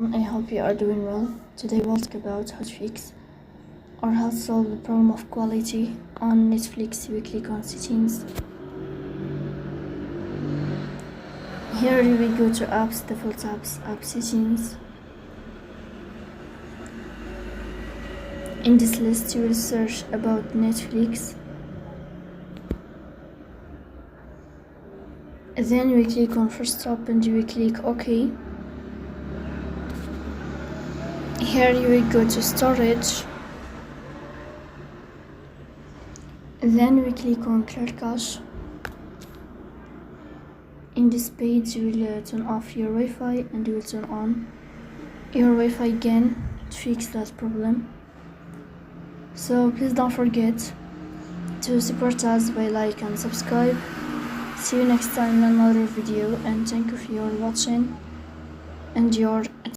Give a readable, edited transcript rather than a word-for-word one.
I hope you are doing well. Today we'll talk about how to fix or how to solve the problem of quality on Netflix weekly settings. Here we go to apps, default apps, app settings. In this list you will search about Netflix. Then we click on first stop and we click OK. Here you will go to storage. Then we click on clear cache. In this page you will turn off your Wi-Fi and you will turn on your Wi-Fi again to fix that problem. So please don't forget to support us by like and subscribe. See you next time in another video, and thank you for your watching and your attention.